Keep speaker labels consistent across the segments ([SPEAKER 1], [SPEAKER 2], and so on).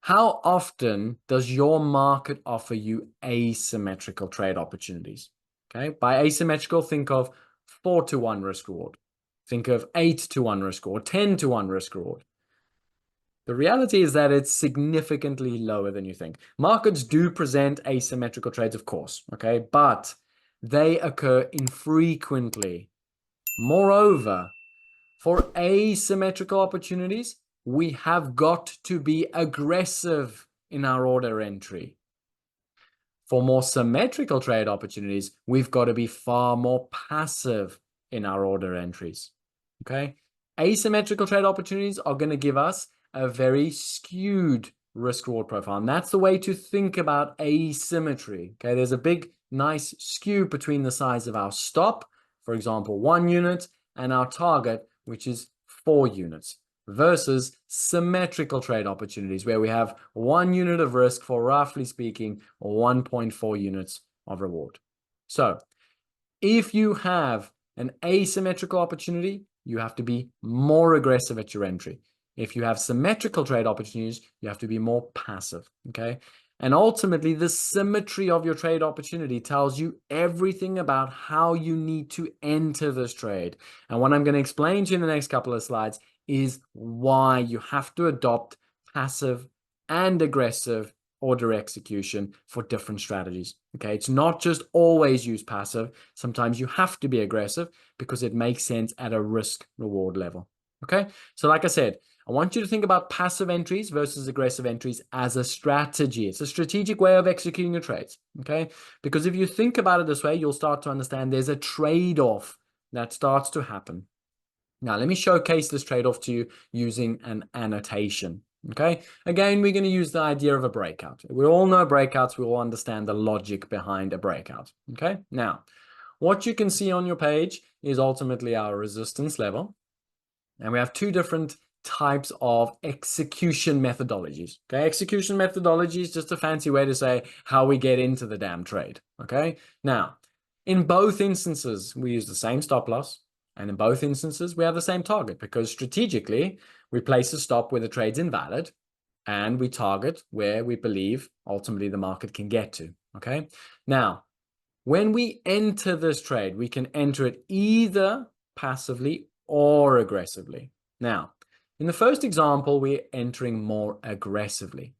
[SPEAKER 1] How often does your market offer you asymmetrical trade opportunities? Okay, by asymmetrical, think of 4-to-1 risk reward. Think of 8-to-1 risk reward, 10-to-1 risk reward. The reality is that it's significantly lower than you think. Markets do present asymmetrical trades, of course, okay, but they occur infrequently. Moreover, for asymmetrical opportunities, we have got to be aggressive in our order entry. For more symmetrical trade opportunities, we've got to be far more passive in our order entries. Okay? Asymmetrical trade opportunities are going to give us a very skewed risk reward profile. And that's the way to think about asymmetry. Okay? There's a big, nice skew between the size of our stop, for example, 1 unit, and our target, which is 4 units, versus symmetrical trade opportunities where we have 1 unit of risk for, roughly speaking, 1.4 units of reward. So if you have an asymmetrical opportunity, you have to be more aggressive at your entry. If you have symmetrical trade opportunities, you have to be more passive, okay? And ultimately, the symmetry of your trade opportunity tells you everything about how you need to enter this trade. And what I'm going to explain to you in the next couple of slides is why you have to adopt passive and aggressive order execution for different strategies. Okay, it's not just always use passive. Sometimes you have to be aggressive because it makes sense at a risk reward level. Okay, so like I said, I want you to think about passive entries versus aggressive entries as a strategy. It's a strategic way of executing your trades. Okay, because if you think about it this way, you'll start to understand there's a trade-off that starts to happen. Now, let me showcase this trade-off to you using an annotation. Okay, again, we're going to use the idea of a breakout. We all know breakouts. We all understand the logic behind a breakout. Okay, now, what you can see on your page is ultimately our resistance level. And we have two different types of execution methodologies. Okay, execution methodology is just a fancy way to say how we get into the damn trade. Okay, now, in both instances, we use the same stop loss. And in both instances, we have the same target because strategically, we place a stop where the trade's invalid and we target where we believe ultimately the market can get to. Okay. Now, when we enter this trade, we can enter it either passively or aggressively. Now, in the first example, we're entering more aggressively.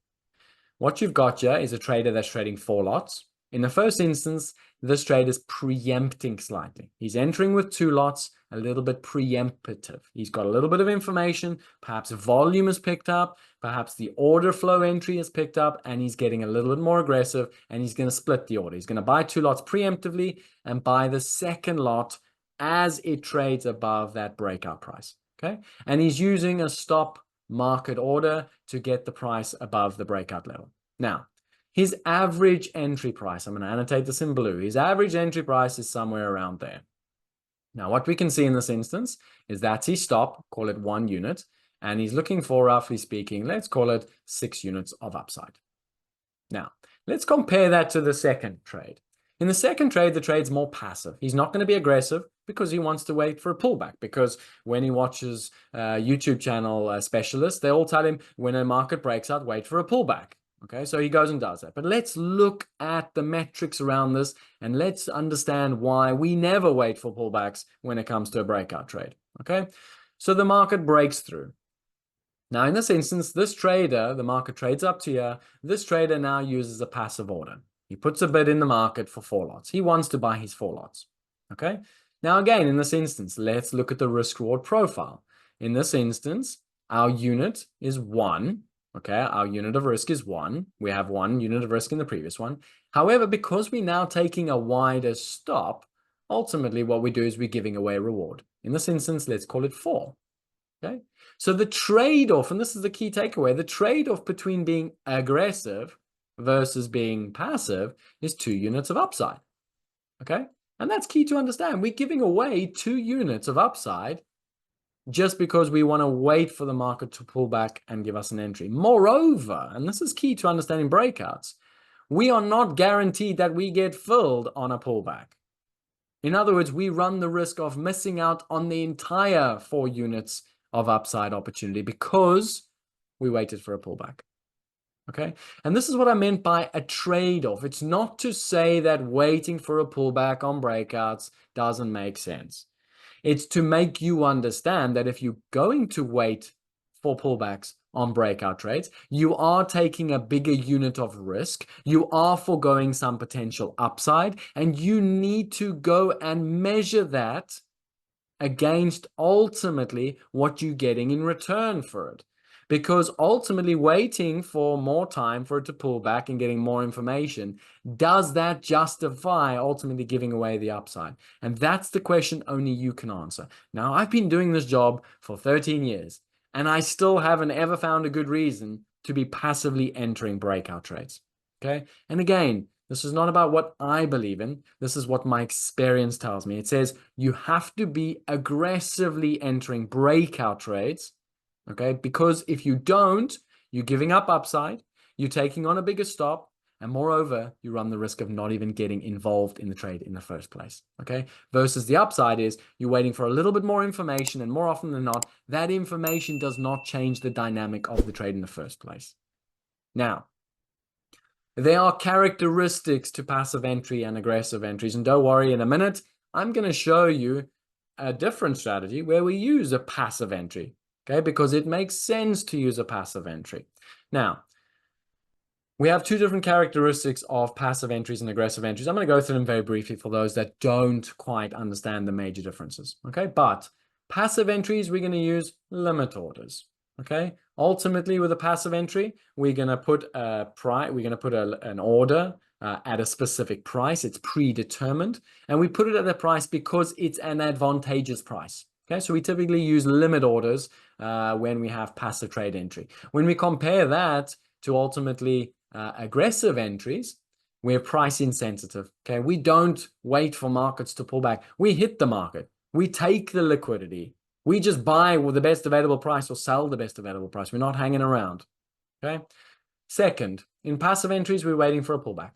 [SPEAKER 1] What you've got here is a trader that's trading 4 lots. In the first instance, this trade is preempting slightly. He's entering with 2 lots, a little bit preemptive. He's got a little bit of information, perhaps volume is picked up, perhaps the order flow entry is picked up, and he's getting a little bit more aggressive, and he's going to split the order. He's going to buy 2 lots preemptively and buy the second lot as it trades above that breakout price. Okay, and he's using a stop market order to get the price above the breakout level. Now, his average entry price, I'm going to annotate this in blue, his average entry price is somewhere around there. Now, what we can see in this instance is that's his stop, call it 1 unit, and he's looking for, roughly speaking, let's call it 6 units of upside. Now, let's compare that to the second trade. In the second trade, the trade's more passive. He's not going to be aggressive because he wants to wait for a pullback. Because when he watches YouTube channel specialists, they all tell him when a market breaks out, wait for a pullback. Okay, so he goes and does that. But let's look at the metrics around this and let's understand why we never wait for pullbacks when it comes to a breakout trade. Okay, so the market breaks through. Now, in this instance, this trader, the market trades up to here. This trader now uses a passive order. He puts a bid in the market for 4 lots. He wants to buy his 4 lots. Okay. Now, again, in this instance, let's look at the risk reward profile. In this instance, our unit is 1. Okay. Our unit of risk is 1. We have 1 unit of risk in the previous one. However, because we're now taking a wider stop, ultimately what we do is we're giving away a reward. In this instance, let's call it 4. Okay. So the trade-off, and this is the key takeaway, the trade-off between being aggressive versus being passive is 2 units of upside. Okay. And that's key to understand. We're giving away 2 units of upside just because we want to wait for the market to pull back and give us an entry. Moreover, and this is key to understanding breakouts, we are not guaranteed that we get filled on a pullback. In other words, we run the risk of missing out on the entire 4 units of upside opportunity because we waited for a pullback. Okay. And this is what I meant by a trade-off. It's not to say that waiting for a pullback on breakouts doesn't make sense. It's to make you understand that if you're going to wait for pullbacks on breakout trades, you are taking a bigger unit of risk. You are foregoing some potential upside, and you need to go and measure that against ultimately what you're getting in return for it. Because ultimately waiting for more time for it to pull back and getting more information, does that justify ultimately giving away the upside? And that's the question only you can answer. Now, I've been doing this job for 13 years, and I still haven't ever found a good reason to be passively entering breakout trades. Okay. And again, this is not about what I believe in. This is what my experience tells me. It says you have to be aggressively entering breakout trades, okay? Because if you don't, you're giving up upside, you're taking on a bigger stop, and moreover, you run the risk of not even getting involved in the trade in the first place, okay? Versus the upside is you're waiting for a little bit more information, and more often than not, that information does not change the dynamic of the trade in the first place. Now, there are characteristics to passive entry and aggressive entries. And don't worry, in a minute, I'm going to show you a different strategy where we use a passive entry, okay? Because it makes sense to use a passive entry. Now, we have two different characteristics of passive entries and aggressive entries. I'm going to go through them very briefly for those that don't quite understand the major differences, okay? But passive entries, we're going to use limit orders. Okay, ultimately with a passive entry, we're going to put a price, we're going to put an order at a specific price. It's predetermined, and we put it at a price because it's an advantageous price. Okay, so we typically use limit orders when we have passive trade entry. When we compare that to ultimately aggressive entries, we're price insensitive. Okay, we don't wait for markets to pull back. We hit the market. We take the liquidity. We just buy with the best available price or sell the best available price. We're not hanging around. Okay. Second, in passive entries, we're waiting for a pullback.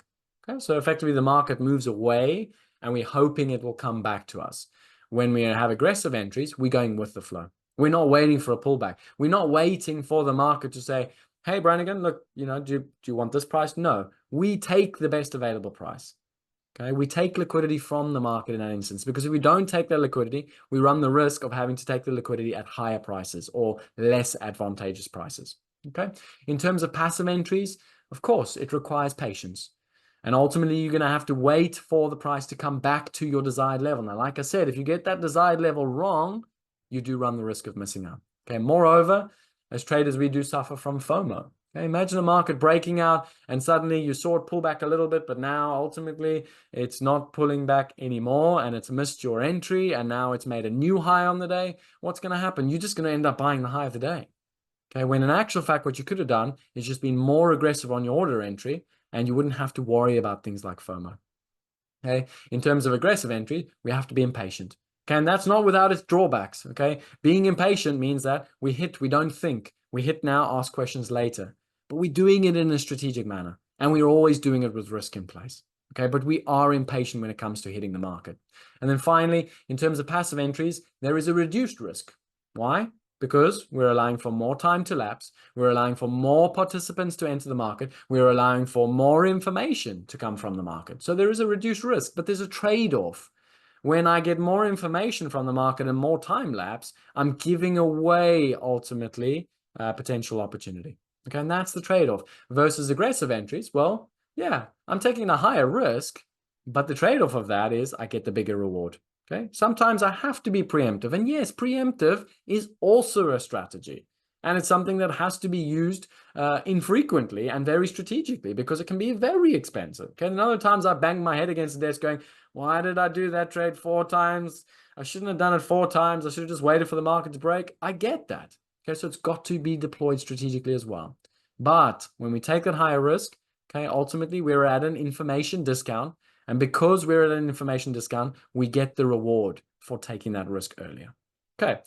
[SPEAKER 1] Okay. So effectively, the market moves away and we're hoping it will come back to us. When we have aggressive entries, we're going with the flow. We're not waiting for a pullback. We're not waiting for the market to say, hey, Brannigan, look, do you want this price? No, we take the best available price. Okay, we take liquidity from the market in that instance, because if we don't take that liquidity, we run the risk of having to take the liquidity at higher prices or less advantageous prices. Okay, in terms of passive entries, of course, it requires patience. And ultimately, you're going to have to wait for the price to come back to your desired level. Now, like I said, if you get that desired level wrong, you do run the risk of missing out. Okay, moreover, as traders, we do suffer from FOMO. Okay, imagine a market breaking out and suddenly you saw it pull back a little bit, but now ultimately it's not pulling back anymore and it's missed your entry and now it's made a new high on the day. What's going to happen? You're just going to end up buying the high of the day. Okay, when in actual fact, what you could have done is just been more aggressive on your order entry and you wouldn't have to worry about things like FOMO. Okay, in terms of aggressive entry, we have to be impatient. Okay, and that's not without its drawbacks. Okay, being impatient means that we don't think. We hit now, ask questions later. But we're doing it in a strategic manner. And we're always doing it with risk in place. Okay, but we are impatient when it comes to hitting the market. And then finally, in terms of passive entries, there is a reduced risk. Why? Because we're allowing for more time to lapse. We're allowing for more participants to enter the market. We're allowing for more information to come from the market. So there is a reduced risk, but there's a trade-off. When I get more information from the market and more time lapse, I'm giving away ultimately potential opportunity. Okay, and that's the trade-off. Versus aggressive entries, well, yeah, I'm taking a higher risk, but the trade-off of that is I get the bigger reward. Okay, sometimes I have to be preemptive. And yes, preemptive is also a strategy. And it's something that has to be used infrequently and very strategically because it can be very expensive. Okay, and other times I bang my head against the desk going, why did I do that trade 4 times? I shouldn't have done it 4 times. I should have just waited for the market to break. I get that. Okay, so it's got to be deployed strategically as well. But when we take that higher risk, okay, ultimately we're at an information discount. And because we're at an information discount, we get the reward for taking that risk earlier. Okay,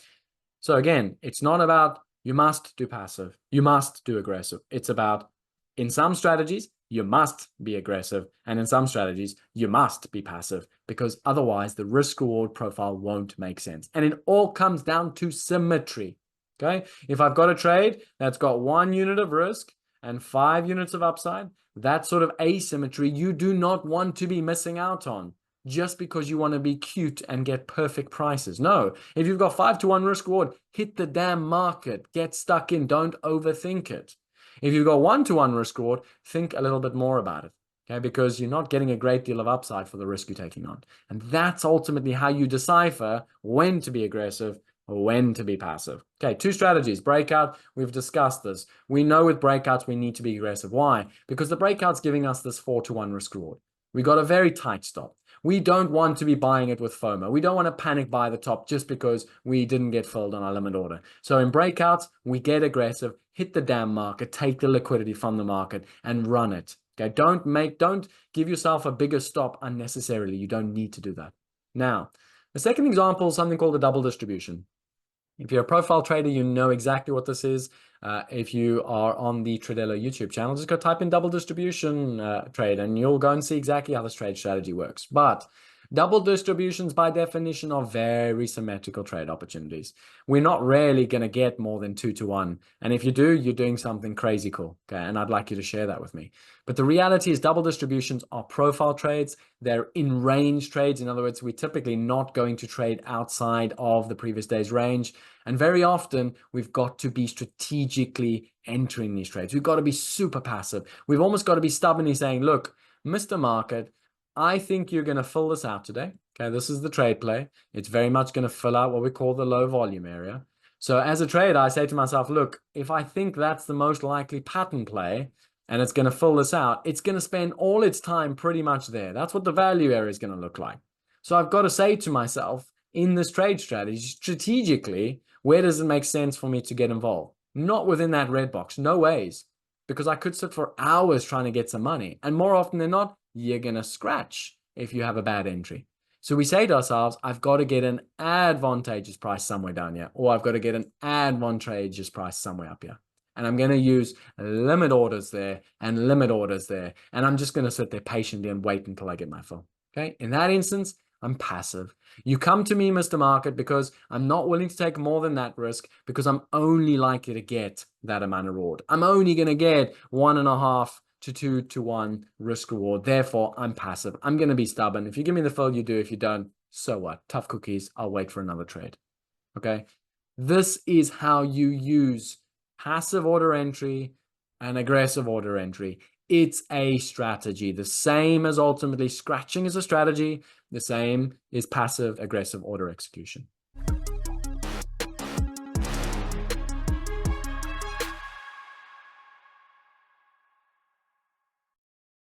[SPEAKER 1] so again, it's not about you must do passive, you must do aggressive. It's about in some strategies, you must be aggressive. And in some strategies, you must be passive because otherwise the risk reward profile won't make sense. And it all comes down to symmetry. Okay, if I've got a trade that's got 1 unit of risk and 5 units of upside, that sort of asymmetry you do not want to be missing out on just because you want to be cute and get perfect prices. No, if you've got 5-to-1 risk reward, hit the damn market, get stuck in, don't overthink it. If you've got 1-to-1 risk reward, think a little bit more about it. Okay, because you're not getting a great deal of upside for the risk you're taking on. And that's ultimately how you decipher when to be aggressive or when to be passive. Okay, 2 strategies. Breakout, we've discussed this. We know with breakouts we need to be aggressive. Why? Because the breakout's giving us this 4-to-1 risk reward. We got a very tight stop. We don't want to be buying it with FOMO. We don't want to panic buy the top just because we didn't get filled on our limit order. So in breakouts, we get aggressive, hit the damn market, take the liquidity from the market and run it. Okay, don't give yourself a bigger stop unnecessarily. You don't need to do that. Now, the second example is something called a double distribution. If you're a profile trader, you know exactly what this is. If you are on the Tradelo YouTube channel, just go type in double distribution trade and you'll go and see exactly how this trade strategy works. But double distributions by definition are very symmetrical trade opportunities. We're not really going to get more than 2-to-1. And if you do, you're doing something crazy cool. Okay, and I'd like you to share that with me. But the reality is double distributions are profile trades. They're in range trades. In other words, we're typically not going to trade outside of the previous day's range. And very often we've got to be strategically entering these trades. We've got to be super passive. We've almost got to be stubbornly saying, look, Mr. Market, I think you're going to fill this out today. Okay, this is the trade play. It's very much going to fill out what we call the low volume area. So as a trader, I say to myself, look, if I think that's the most likely pattern play and it's going to fill this out, it's going to spend all its time pretty much there. That's what the value area is going to look like. So I've got to say to myself, in this trade strategy, strategically, where does it make sense for me to get involved? Not within that red box, no ways, because I could sit for hours trying to get some money. And more often than not, you're going to scratch if you have a bad entry. So we say to ourselves, I've got to get an advantageous price somewhere down here, or I've got to get an advantageous price somewhere up here. And I'm going to use limit orders there and limit orders there. And I'm just going to sit there patiently and wait until I get my fill. Okay. In that instance, I'm passive. You come to me, Mr. Market, because I'm not willing to take more than that risk because I'm only likely to get that amount of reward. I'm only going to get 1.5 to 2-to-1 risk reward. Therefore, I'm passive. I'm going to be stubborn. If you give me the fill, you do. If you don't, so what? Tough cookies. I'll wait for another trade. Okay. This is how you use passive order entry and aggressive order entry. It's a strategy. The same as ultimately scratching is a strategy. The same is passive aggressive order execution.